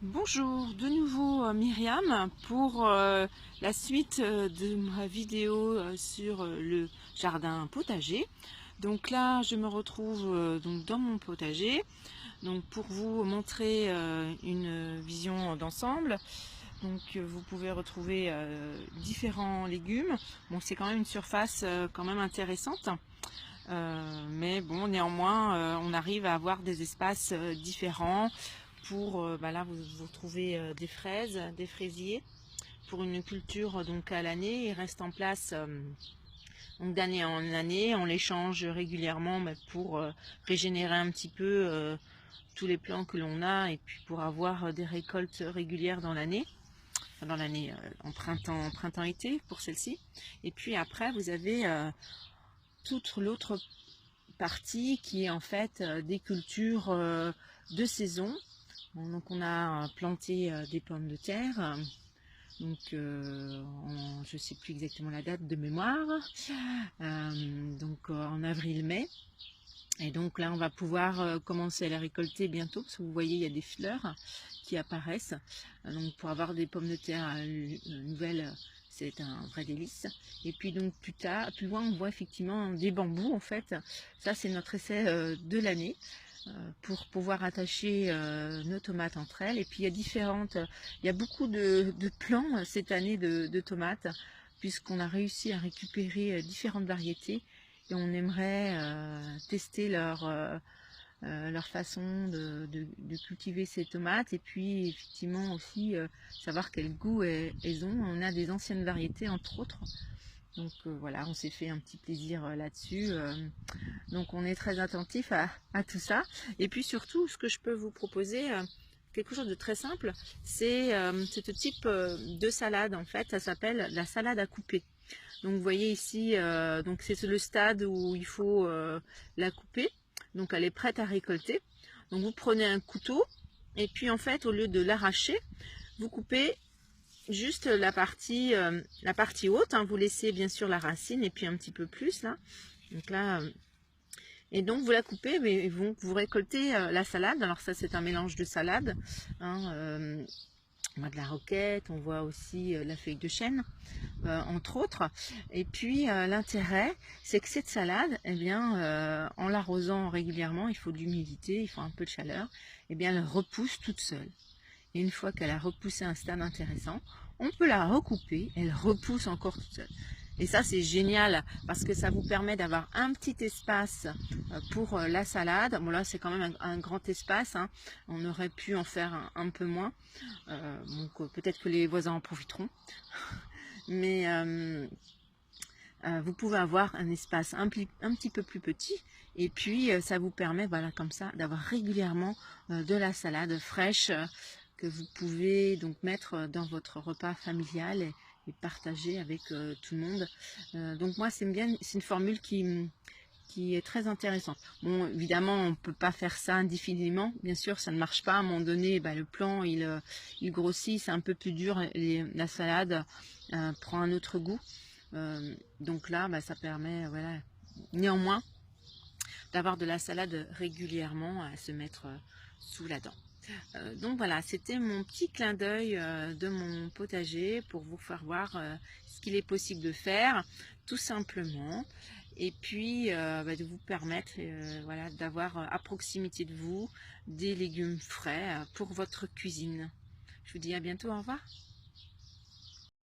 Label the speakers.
Speaker 1: Bonjour, de nouveau Myriam pour la suite de ma vidéo sur le jardin potager. Donc là, je me retrouve donc dans mon potager, donc pour vous montrer une vision d'ensemble. Donc vous pouvez retrouver différents légumes. Bon, c'est quand même une surface quand même intéressante. Mais bon, néanmoins, on arrive à avoir des espaces différents pour, là, vous retrouvez des fraises, des fraisiers, pour une culture donc à l'année. Ils restent en place donc d'année en année. On les change régulièrement pour régénérer un petit peu tous les plants que l'on a et puis pour avoir des récoltes régulières dans l'année. Dans l'année en printemps-été pour celle-ci. Et puis après, vous avez toute l'autre partie qui est en fait des cultures de saison. Bon, donc on a planté des pommes de terre, donc je ne sais plus exactement la date de mémoire, donc en avril-mai. Et donc là on va pouvoir commencer à les récolter bientôt, parce que vous voyez il y a des fleurs qui apparaissent. Donc pour avoir des pommes de terre nouvelles, c'est un vrai délice. Et puis donc plus loin on voit effectivement des bambous en fait. Ça c'est notre essai de l'année pour pouvoir attacher nos tomates entre elles. Et puis il y a beaucoup de plants cette année de tomates, puisqu'on a réussi à récupérer différentes variétés et on aimerait tester leur façon de cultiver ces tomates, et puis effectivement aussi savoir quel goût elles ont. On a des anciennes variétés entre autres, donc voilà, on s'est fait un petit plaisir là-dessus. Donc on est très attentif à tout ça. Et puis surtout, ce que je peux vous proposer, quelque chose de très simple, c'est ce type de salade. En fait, ça s'appelle la salade à couper. Donc vous voyez ici, donc c'est le stade où il faut la couper. Donc elle est prête à récolter. Donc vous prenez un couteau et puis en fait, au lieu de l'arracher, vous coupez juste la partie haute, hein. Vous laissez bien sûr la racine et puis un petit peu plus là. Donc là, et donc vous la coupez, mais vous récoltez la salade. Alors ça c'est un mélange de salade, hein, on voit de la roquette, on voit aussi la feuille de chêne, entre autres. Et puis l'intérêt, c'est que cette salade, eh bien, en l'arrosant régulièrement, il faut de l'humidité, il faut un peu de chaleur, eh bien elle repousse toute seule. Et une fois qu'elle a repoussé un stade intéressant, on peut la recouper, elle repousse encore toute seule. Et ça c'est génial parce que ça vous permet d'avoir un petit espace pour la salade. Bon là c'est quand même un grand espace, hein. On aurait pu en faire un peu moins. Donc peut-être que les voisins en profiteront. Mais vous pouvez avoir un espace un petit peu plus petit, et puis ça vous permet, voilà, comme ça, d'avoir régulièrement de la salade fraîche que vous pouvez donc mettre dans votre repas familial et partager avec tout le monde. Donc moi c'est une formule qui est très intéressante. Bon, évidemment, on ne peut pas faire ça indéfiniment. Bien sûr, ça ne marche pas. À un moment donné, le plant, il grossit, c'est un peu plus dur. La salade prend un autre goût. Donc là, ça permet, voilà, néanmoins, d'avoir de la salade régulièrement à se mettre sous la dent. Donc voilà, c'était mon petit clin d'œil de mon potager pour vous faire voir ce qu'il est possible de faire, tout simplement. Et puis de vous permettre voilà, d'avoir à proximité de vous des légumes frais pour votre cuisine. Je vous dis à bientôt, au revoir.